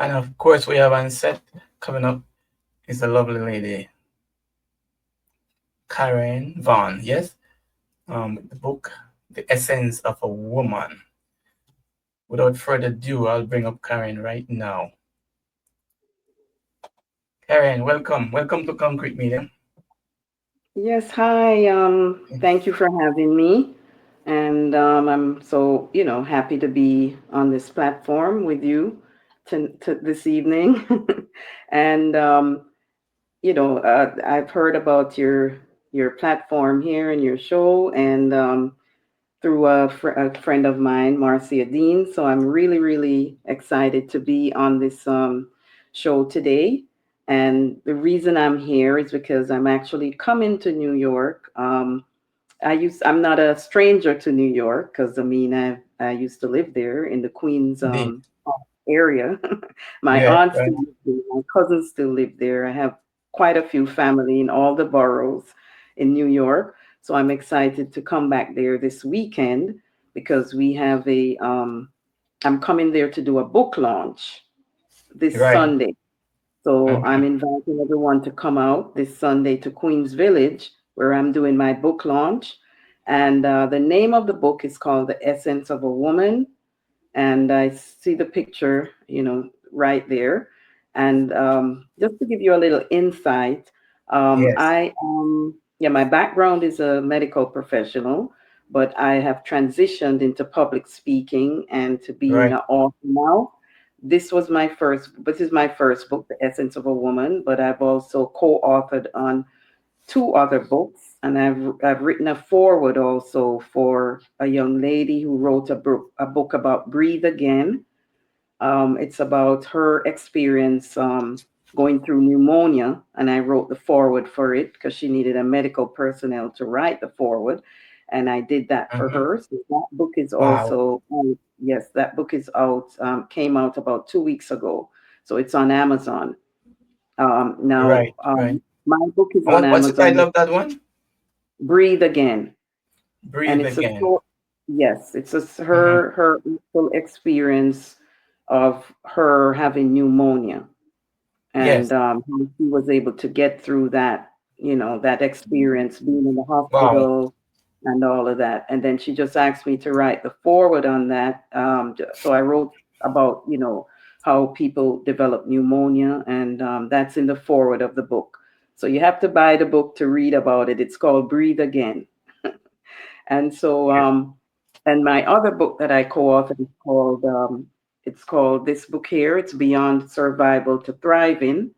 And of course, we have on set coming up is the lovely lady Karen Vaughn. Yes, the book, The Essence of a Woman. Without further ado, I'll bring up Karen right now. Karen, welcome to Concrete Media. Yes, hi. Thank you for having me. And I'm so, happy to be on this platform with you this evening. And I've heard about your platform here and your show, and through a friend of mine, Marcia Deans. So I'm really, really excited to be on this show today. And the reason I'm here is because I'm actually coming to New York. I'm not a stranger to New York because I used to live there in the Queens Indeed. area. My Yeah, aunt right. still lives there. My cousins still live there. I have quite a few family in all the boroughs in New York. So I'm excited to come back there this weekend because we have I'm coming there to do a book launch this Right. Sunday. So I'm Mhm. inviting everyone to come out this Sunday to Queens Village, where I'm doing my book launch. And the name of the book is called The Essence of a Woman. And I see the picture, right there. And just to give you a little insight, Yes. yeah, my background is a medical professional, but I have transitioned into public speaking and to being Right. an author now. This is my first book, The Essence of a Woman, but I've also co-authored on two other books, and I've written a foreword also for a young lady who wrote a book about Breathe Again. It's about her experience going through pneumonia, and I wrote the foreword for it because she needed a medical personnel to write the foreword, and I did that for Mhm. her. So that book is Wow. also yes, that book is out. Came out about 2 weeks ago, so it's on Amazon now. Right. Right. My book is And on what's the title Amazon. of that one? Breathe Again, and Breathe it's a Again. story. Yes, it's Mhm. her full experience of her having pneumonia, and Yes. how she was able to get through that experience being in the Wow. hospital and all of that. And then she just asked me to write the foreword on that. So I wrote about how people develop pneumonia, and that's in the foreword of the book. So you have to buy the book to read about it. It's called Breathe Again. And so, Yeah. and my other book that I co-authored is called this book here. It's Beyond Survival to Thriving.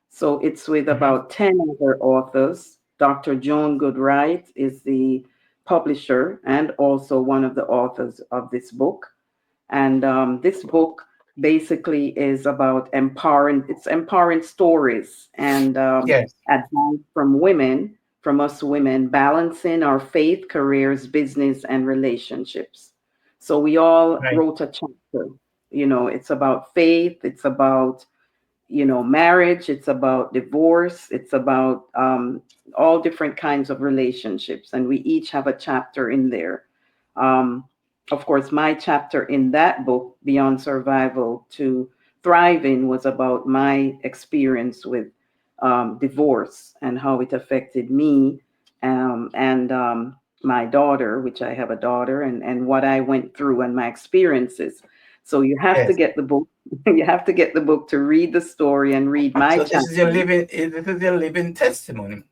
So it's with Mhm. about 10 other authors. Dr. Joan Goodright is the publisher and also one of the authors of this book. And this book basically is about empowering stories and Yes. advice from women, from us women, balancing our faith, careers, business, and relationships. So we all Right. wrote a chapter. It's about faith, it's about marriage, it's about divorce, it's about all different kinds of relationships, and we each have a chapter in there. Um, of course, my chapter in that book, Beyond Survival to Thriving, was about my experience with divorce and how it affected me and my daughter, which I have a daughter, and what I went through and my experiences. So you have to Yes. get the book. You have to get the book to read the story and read my So chapter. this is your living testimony.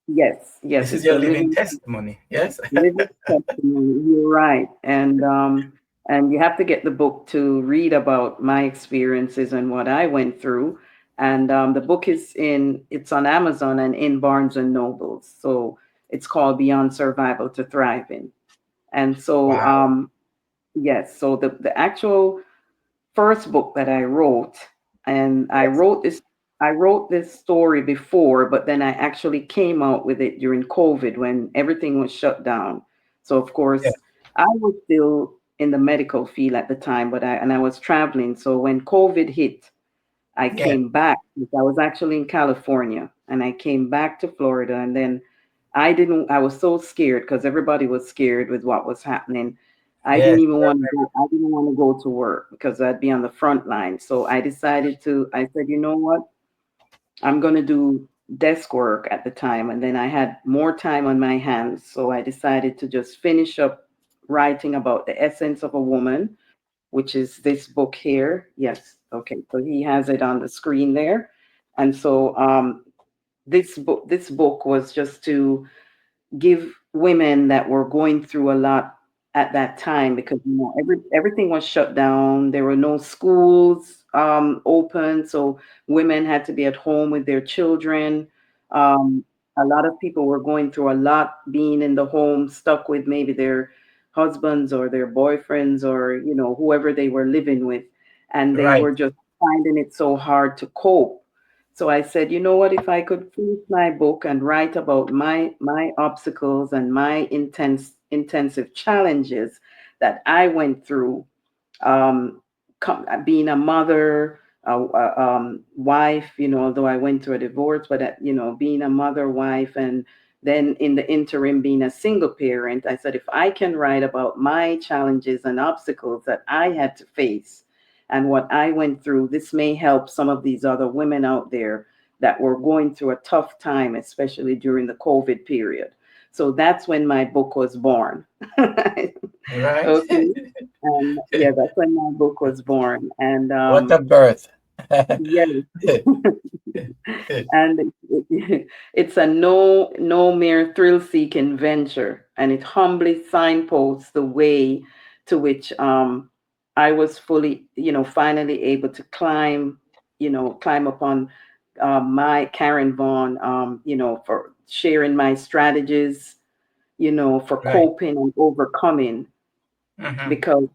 Yes, This yes, is it's your a living living testimony. Yes. living testimony. You're right, and you have to get the book to read about my experiences and what I went through. And the book it's on Amazon and in Barnes and Nobles. So it's called Beyond Survival to Thriving. And so Wow. yes, so the actual first book that I wrote, and Yes. I wrote this story before, but then I actually came out with it during COVID when everything was shut down. So of Yes. course, I was still in the medical field at the time, but I was traveling. So when COVID hit, I Yes. came back. I was actually in California, and I came back to Florida, and then I was so scared because everybody was scared with what was happening. I didn't Yes. even want to go. I didn't want to go to work because I'd be on the front line. So I decided to. I said, you know what? I'm going to do desk work at the time, and then I had more time on my hands. So I decided to just finish up writing about the essence of a woman, which is this book here. Yes. Okay. So he has it on the screen there, and so this book was just to give women that were going through a lot at that time because everything was shut down. There were no schools open, so women had to be at home with their children. Um, a lot of people were going through a lot being in the home, stuck with maybe their husbands or their boyfriends or whoever they were living with, and they Right. were just finding it so hard to cope. So I said, you know what, if I could finish my book and write about my obstacles and my intensive challenges that I went through, being a mother, wife, although I went through a divorce, but being a mother, wife, and then in the interim being a single parent, I said, if I can write about my challenges and obstacles that I had to face and what I went through, this may help some of these other women out there that were going through a tough time, especially during the COVID period. So that's when my book was born. Right. Okay. Yeah, that's when my book was born. And What a birth. yes, and it's a no mere thrill seeking venture, and it humbly signposts the way to which I was fully, finally able to climb upon my Karen Vaughn, for sharing my strategies, for Right. coping and overcoming, Hmm. because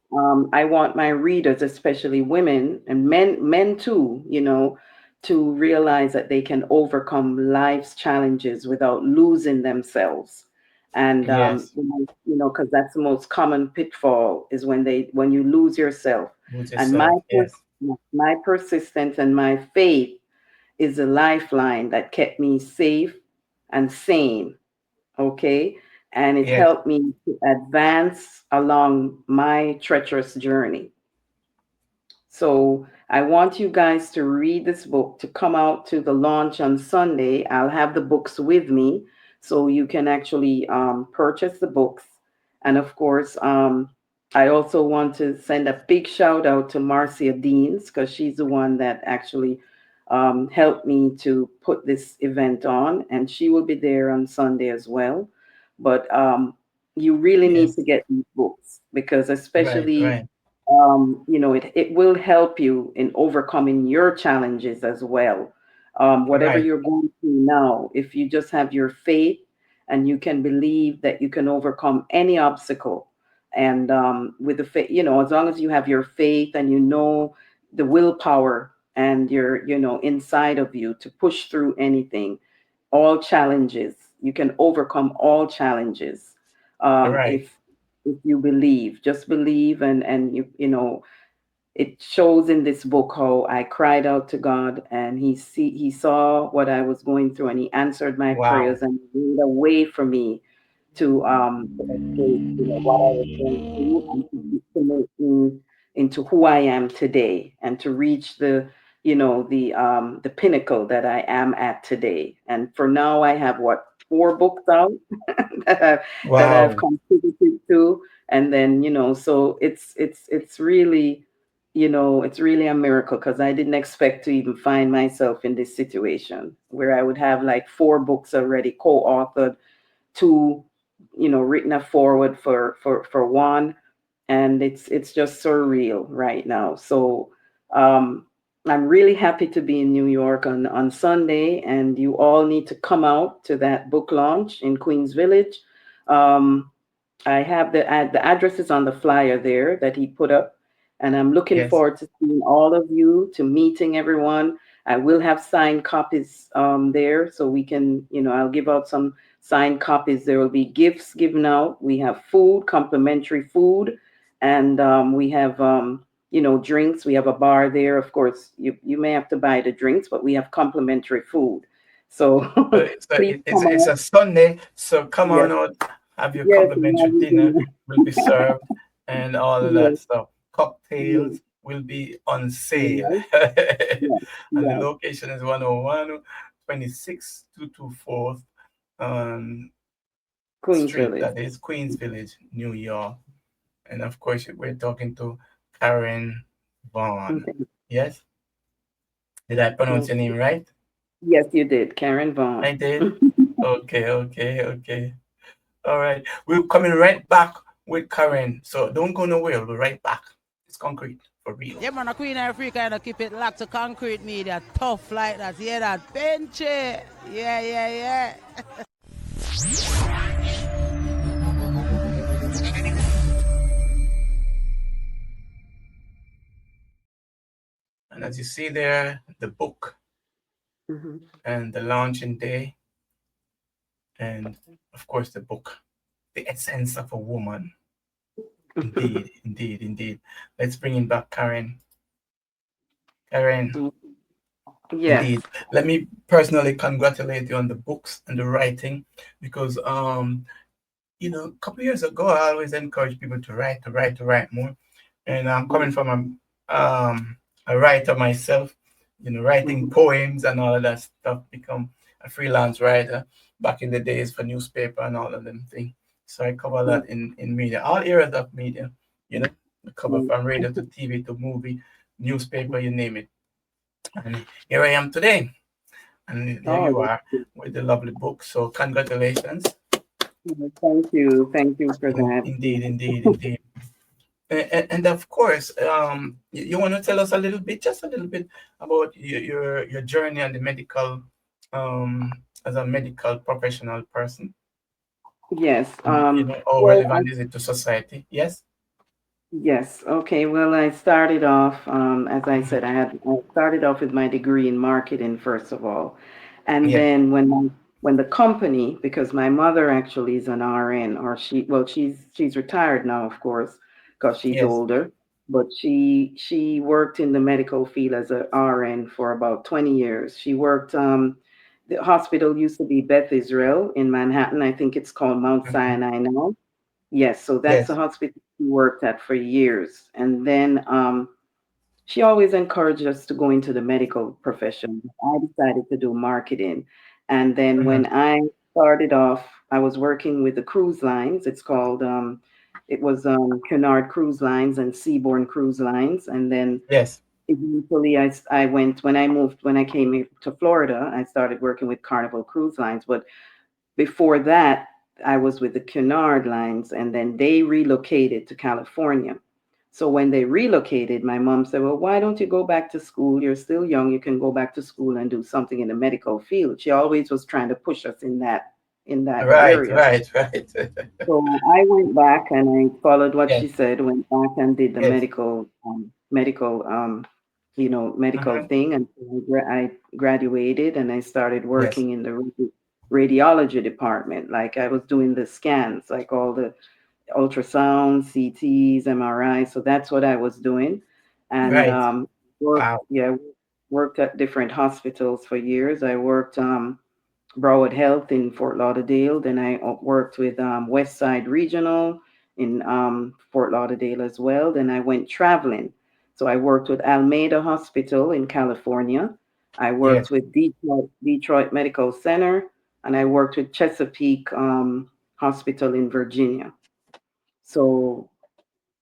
I want my readers, especially women and men too, to realize that they can overcome life's challenges without losing themselves. And Yes. because that's the most common pitfall is when you lose yourself. Lose And yourself. Yes. my persistence and my faith is a lifeline that kept me safe and sane. Okay. And it Yes. helped me to advance along my treacherous journey. So I want you guys to read this book, to come out to the launch on Sunday. I'll have the books with me so you can actually purchase the books. And of course, I also want to send a big shout out to Marcia Deans because she's the one that actually helped me to put this event on, and she will be there on Sunday as well. But you really need to Yes. get these books because, Right. especially, Right. it will help you in overcoming your challenges as well. Whatever Right. you're going through now, if you just have your faith and you can believe that you can overcome any obstacle, and with the faith, as long as you have your faith and the willpower and your, inside of you to push through anything, all challenges, you can overcome all challenges. Right. If you believe, just believe, and it shows in this book how I cried out to God, and he saw what I was going through, and he answered my Wow. prayers and made a way for me to escape, what I was going through, and to make me into who I am today, and to reach the pinnacle that I am at today. And for now, I have what, 4 books out that I've Wow. contributed to, and then so it's really a miracle because I didn't expect to even find myself in this situation where I would have like 4 books already co-authored, 2 written a forward for one, and it's just surreal right now. So um I'm really happy to be in New York on Sunday, and you all need to come out to that book launch in Queens Village. um I have the addresses on the flyer there that he put up, and I'm looking Yes. forward to seeing all of you, to meeting everyone. I will have signed copies there, so we can, I'll give out some signed copies. There will be gifts given out. We have food, complimentary food, and we have drinks. We have a bar there. Of course, you may have to buy the drinks, but we have complimentary food. So So please come it's out. a Sunday. So come Yes, on out. Have your yes, complimentary dinner. Will be served. and all of that Yes, stuff. yes, Cocktails will be on sale. yes, yes, And the yes. location is 101 26 224th um, Queens Street, Village. that is Queens Village, New York. And of course, we're talking to Karen Vaughn. Okay. Yes? Did I pronounce Oh, your name right? yes, you did, Karen Vaughn. I did. Okay, okay, okay. All right. We're coming right back with Karen. So don't go nowhere. We'll be right back. It's concrete for real. Yeah, man, a Queen Africa and keep it locked to concrete media. Tough like that. Yeah, that Pinchy. Yeah, yeah, yeah. And as you see there, the book Mhm. and the launching day, and of course, the book, The Essence of a Woman. Indeed, indeed, indeed. Let's bring in back Karen. Karen, Yes. indeed. Let me personally congratulate you on the books and the writing because a couple years ago, I always encourage people to write, to write, to write more. And I'm coming from a writer myself, writing Mhm. poems and all of that stuff, become a freelance writer back in the days for newspaper and all of them things. So I cover a lot in media, all areas of media, you know, I cover Mhm. from radio to TV to movie, newspaper, you name it. And here I am today. And there Oh, you that's are good. with the lovely book. So congratulations. Thank you. Thank you for that. Indeed, indeed, indeed. And of course, you want to tell us a little bit, just a little bit about your journey and the medical, as a medical professional person. Yes. How Well, relevant is it to society? Yes. yes. Okay. Well, I started off, as I Mhm. said, I started off with my degree in marketing first of all, and Yes. then when the company, because my mother actually is an RN, or she's retired now, of course, because she's Yes. older, but she worked in the medical field as a RN for about 20 years. She worked. The hospital used to be Beth Israel in Manhattan. I think it's called Mount Mhm. Sinai now. Yes, so that's the Yes. hospital she worked at for years. And then she always encouraged us to go into the medical profession. I decided to do marketing. And then Mhm. when I started off, I was working with the cruise lines. It was Cunard Cruise Lines and Seabourn Cruise Lines. And then Yes. eventually I went, when I came here to Florida, I started working with Carnival Cruise Lines. But before that, I was with the Cunard Lines, and then they relocated to California. So when they relocated, my mom said, "Well, why don't you go back to school? You're still young. You can go back to school and do something in the medical field." She always was trying to push us in that Right. area. Right. Right. So I went back and I followed what Yes. she said, went back and did the Yes. medical Mhm. thing. And so I graduated and I started Yes. working in the radiology department. Like I was doing the scans, like all the ultrasounds, CTs, MRIs. So that's what I was doing. And Right. worked, Wow. yeah, worked at different hospitals for years. I worked Broward Health in Fort Lauderdale. Then I worked with West Side Regional in Fort Lauderdale as well. Then I went traveling. So I worked with Alameda Hospital in California. I Yes. worked with Detroit Medical Center, and I worked with Chesapeake Hospital in Virginia. So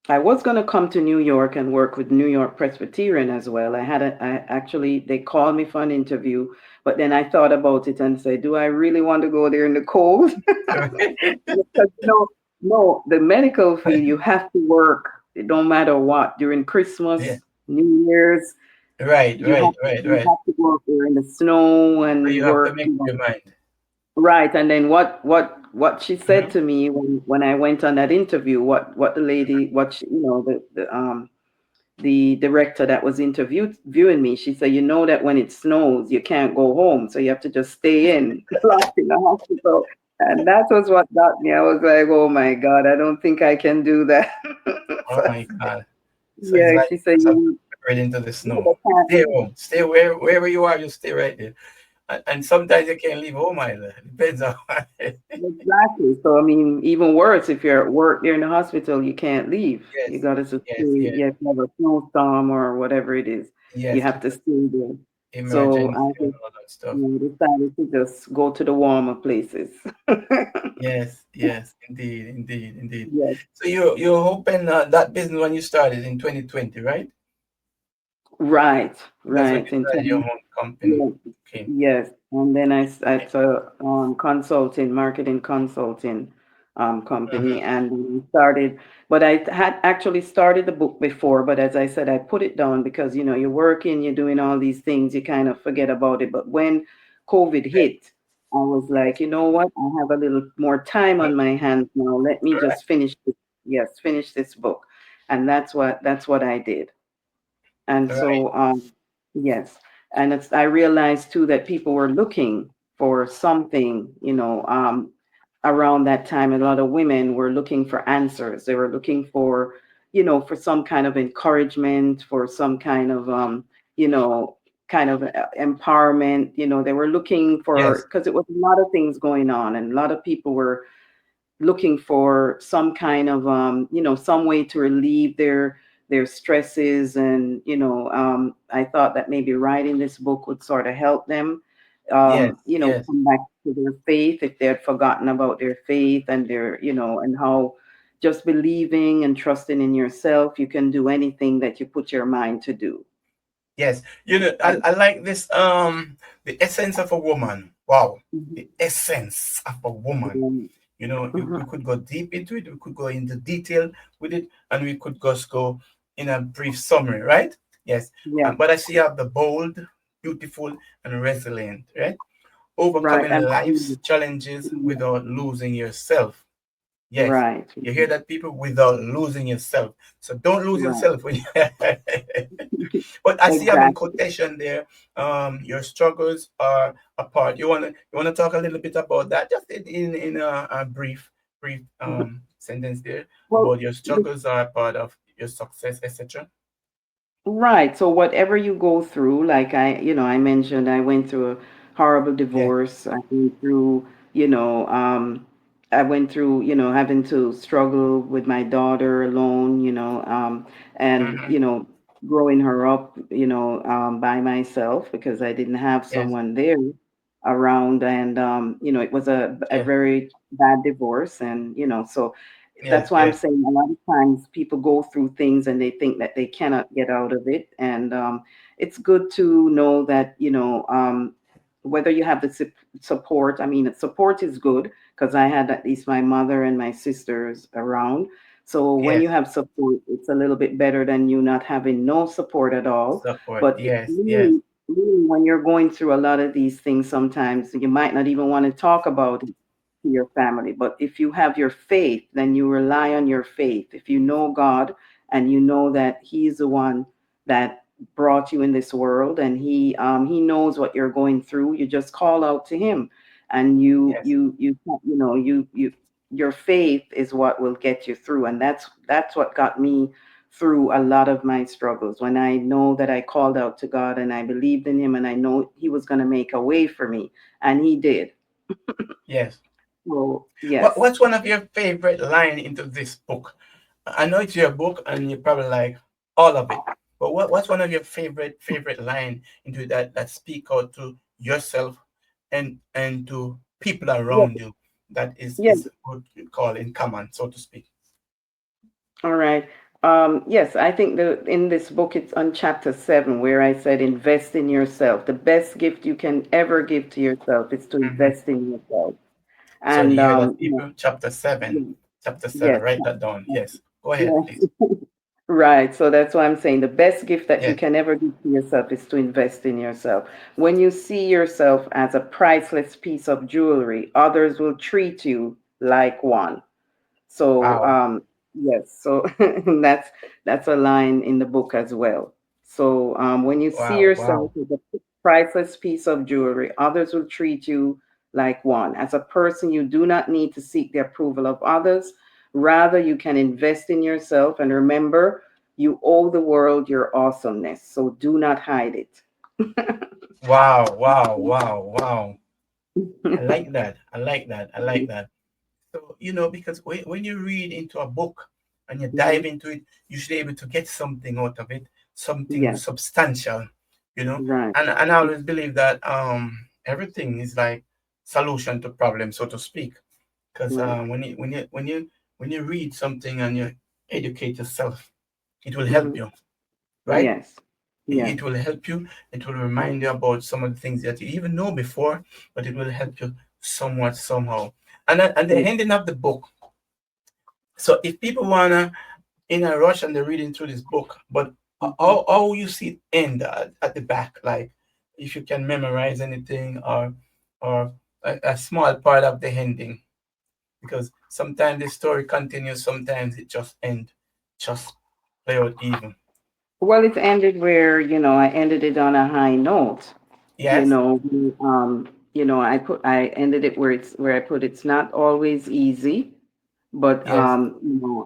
I was going to come to New York and work with New York Presbyterian as well. They called me for an interview, but then I thought about it and said, do I really want to go there in the cold? Because no, the medical field, you have to work, it don't matter what, during Yeah. Christmas, New Year's, Right. Right. Right. you Right. have to work there in the snow So and you have to work, make up your mind. right. And then what she said Mhm. to me when I went on that interview, what the lady, what she, the director that was viewing me, she said, that when it snows, you can't go home, so you have to just stay locked in the hospital. And that was what got me. I was like, oh my God, I don't think I can do that. Oh So, my God. So it's yeah, like she said, some right into the you snow. Stay can't. home. Stay wherever you are, you stay right there. And sometimes you can't leave home either. Depends on Exactly. So I mean, even worse, if you're at work, you're in the hospital, you can't leave. You Yes, got to stay. yes, yes, You have to have a snowstorm or whatever it is. You yes, have to because stay there. So emergency I and just all that stuff. decided to just go to the warmer places. Yes, yes, indeed, indeed, indeed. Yes. So you opened that business when you started in 2020, right? Right. That's when Right. you In started your 20, own company. yeah, Okay. yes. And then I a consulting, marketing consulting company, Mhm. and we started. But I had actually started the book before, but as I said, I put it down because you're working, you're doing all these things, you kind of forget about it. But when COVID Yes, hit, I was like, yes. you know what? I have a little more time on my hands now. Let me Right. just finish this. Yes, finish this book, and that's what I did. And Right. so, yes, and I realized too that people were looking for something, around that time. A lot of women were looking for answers. They were looking for, for some kind of encouragement, for some kind of, you know, empowerment. They were looking for, Yes. because it was a lot of things going on, and a lot of people were looking for some kind of some way to relieve their stresses, and I thought that maybe writing this book would sort of help them Yes. Yes. come back to their faith if they had forgotten about their faith, and their and how just believing and trusting in yourself, you can do anything that you put your mind to do. Yes. I like this the essence of a woman. Wow. Mhm. The essence of a woman. We Mhm. could go deep into it, we could go into detail with it, and we could just go in a brief summary, right? Yes. Yeah, But I see you have the bold, beautiful, and resilient, right? right. Overcoming And life's challenges without losing yourself. Yes. right, You hear that, people? Without losing yourself. So don't lose right. yourself when you but I see you having Exactly. quotation there. Your struggles are a part. You wanna talk a little bit about that, just in a brief sentence there Well, about your struggles are a part of your success, etc. right. So whatever you go through, like I mentioned, I went through a horrible Yeah. divorce. You know, um, I went through, having to struggle with my daughter alone, and, Hmm. growing her up, by myself because I didn't have Yes. someone there around. And, it was a Yes. very bad divorce. And, so that's Yes. why I'm Yes. saying a lot of times people go through things and they think that they cannot get out of it. And it's good to know that, whether you have the support, I mean, support is good because I had at least my mother and my sisters around. So when you Yes. have support, it's a little bit better than you not having no support at all. Support. But Yes. Yes. really, when you're going through a lot of these things, sometimes you might not even want to talk about it to your family. But if you have your faith, then you rely on your faith. If you know God and you know that He's the one that brought you in this world, and He knows what you're going through, you just call out to Him, and Yes. your faith is what will get you through, and that's what got me through a lot of my struggles. When I know that I called out to God and I believed in Him, and I know He was going to make a way for me, and He did. Yes. So What yes. what's one of your favorite line into this book? I know it's your book and you probably like all of it. But what's one of your favorite line into that speak out to yourself and to people Yeah, around you that yeah. is what you call in common, so to speak. All right. Yes, I think in this book it's on chapter 7 where I said invest in yourself. The best gift you can ever give to yourself is to Hmm. invest in yourself. So And you hear that, people? Chapter seven. yeah, Chapter seven. yes, Write that down. Yes. Go ahead, yes. please. Right. So that's why I'm saying the best gift that you Yes. can ever give to yourself is to invest in yourself. When you see yourself as a priceless piece of jewelry, others will treat you like one. So Wow. yes, so that's a line in the book as well. So when you see Wow. yourself Wow. as a priceless piece of jewelry, others will treat you like one. As a person, you do not need to seek the approval of others. Rather, you can invest in yourself and remember, you owe the world your awesomeness. So do not hide it. Wow. Wow. Wow. Wow. I like that. I like that. I like that. So, because when you read into a book and you dive Mhm. into it, you should be able to get something out of it, something Yes, substantial, you know. right. And I always believe that everything is like solution to problem, so to speak. Because Right. when you read something and you educate yourself, it will help Hmm. you, right? Yes. It Yes. will help you. It will remind you about some of the things that you even know before, but it will help you somewhat somehow. And the Mm. ending of the book. So if people wanna in a rush and they're reading through this book, but Mhm. how you see it end at the back, like if you can memorize anything or a small part of the ending, because sometimes the story continues, sometimes it just end, just play out even. Well, it ended where, I ended it on a high note. You Yes, know, I ended it where I put it's not always easy, but yes,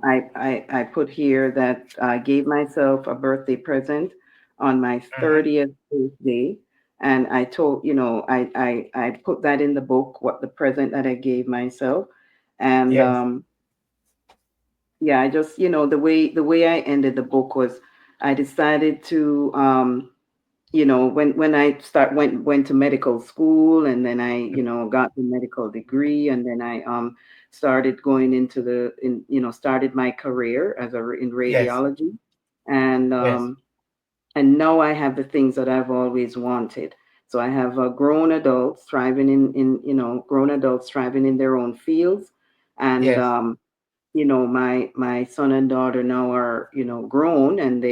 I put here that I gave myself a birthday present on my uh-huh. 30th birthday, and I told, I put that in the book, what the present that I gave myself, and Yes, yeah, I just, the way I ended the book was I decided to when I went to medical school, and then I got the medical degree, and then I started going into started my career in yes, radiology, and yes, now I have the things that I've always wanted. So I have grown adults thriving in their own fields, and yes, my son and daughter now are grown, and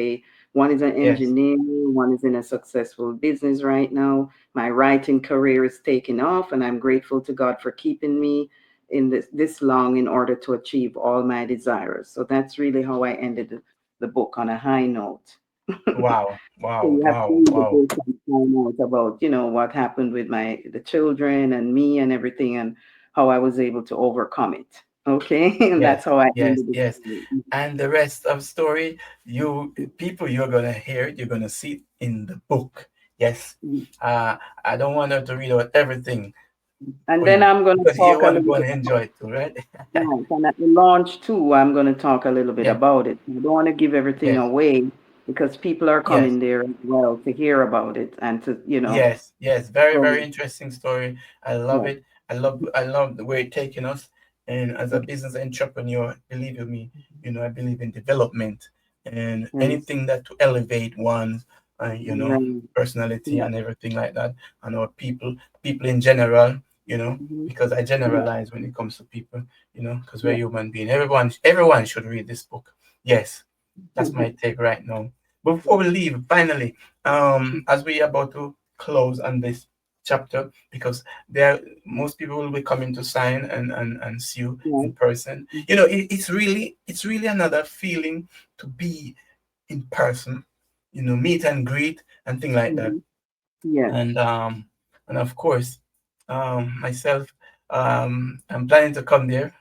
one is an yes, engineer, one is in a successful business right now. My writing career is taking off, and I'm grateful to God for keeping me in this long in order to achieve all my desires. So that's really how I ended the book, on a high note. wow, So wow, you have to wow, read the wow. book and find out about, what happened with the children and me and everything, and how I was able to overcome it. Okay, and Yes, that's how I yes, ended the yes. story. And the rest of story, you're gonna hear it, you're gonna see it in the book. Yes. Mhm. I don't want her to read out everything And for then you I'm going to because you talk a want to little go and bit enjoy about, it too, right? right, and at the launch too, I'm going to talk a little bit Yes, about it. I don't want to give everything yes, away, because people are yes. coming there as well to hear about it and to, Yes, yes, very, very so, interesting story. I love yeah, it. I love the way it's taking us. And as a business entrepreneur, believe in me, I believe in development and yes, anything that to elevate one's, right, personality yeah, and everything like that, and our people in general, mhm, because I yeah, generalize when it comes to people, because we're human being. Everyone should read this book. Yes, that's yeah. my take right now. Before we leave, finally, as we are about to close on this chapter, because there most people will be coming to sign and see you Right. in person. It's really another feeling to be in person, meet and greet and thing like that. Mhm. Yes. And of course, myself, I'm planning to come there.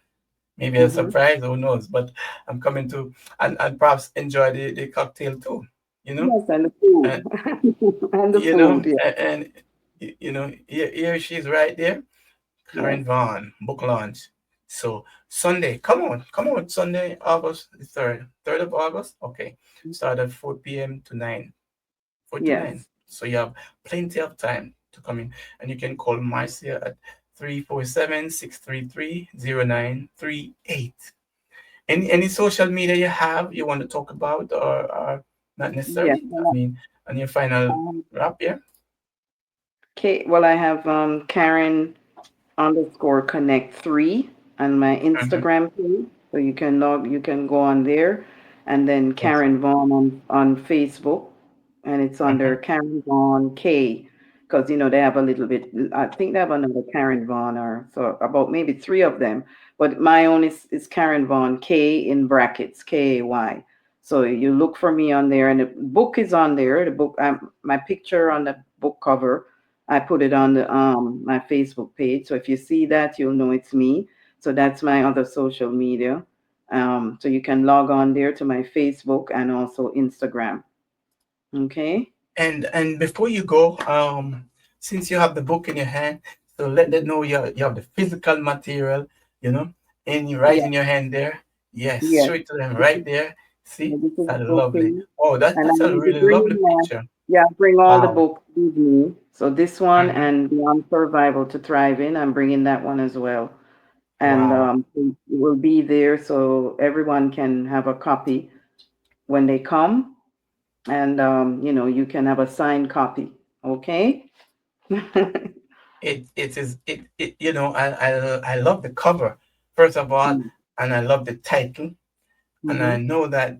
Maybe a Hmm. surprise, who knows? But I'm coming to and perhaps enjoy the cocktail too, you know. Yes, and the food. And And the food, yeah. here she's right there, Yes. Karen Vaughn, book launch. So Sunday, come on, Sunday, August the 3rd of August. Okay, start at 4 p.m. to 9, 4 to 9. Yes. So you have plenty of time to come in, and you can call Marcia at 347-633-0938. Any social media you have you want to talk about, or not Yes. necessarily? I mean, on your final Um, wrap, yeah. okay. Well, I have Karen_Connect 3 on my Mm-hmm. Instagram page. So you can go on there, and then Yes. Karen Vaughn on Facebook, and it's Mm-hmm. under Karen Vaughn K, because they have a little bit. I think they have another Karen Vaughn, or so about maybe three of them, but my own is Karen Vaughn K in brackets KAY. So you look for me on there, and the book is on there. The book, my picture on the book cover, I put it on the my Facebook page. So if you see that, you'll know it's me. So that's my other social media. So you can log on there to my Facebook and also Instagram. Okay. And before you go, since you have the book in your hand, So let them know you have the physical material, you know, and you right Yes, in your hand there. Yes, yes. show it to them This right is, there. See, this is that's lovely. booking. Oh, And that's I'm a going to really bring lovely in that. picture. Yeah, bring all the Wow. books with me. So this one Hmm. and Beyond Survival to Thrive In, I'm bringing that one as well. And Wow. it will be there so everyone can have a copy when they come. And, you can have a signed copy. Okay? It is it you know I love the cover first of all, and I love the title, and I Mm-hmm. know that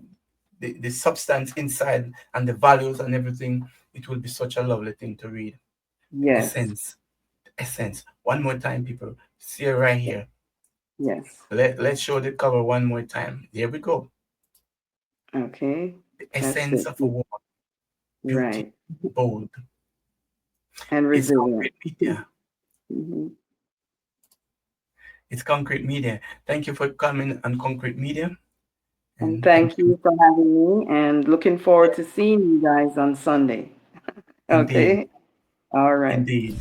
the substance inside and the values and everything, it will be such a lovely thing to read. The Yes. essence, the essence. One more time, people. See it right here. Yes. Let's show the cover one more time. There we go. Okay. The That's essence it. of a woman, beauty, Right. bold. And It's resilient. concrete media. Hmm. It's concrete media. Thank you for coming on concrete media, And and thank thank you. you for having me and looking forward to seeing you guys on Sunday. Indeed, Okay. All right. indeed.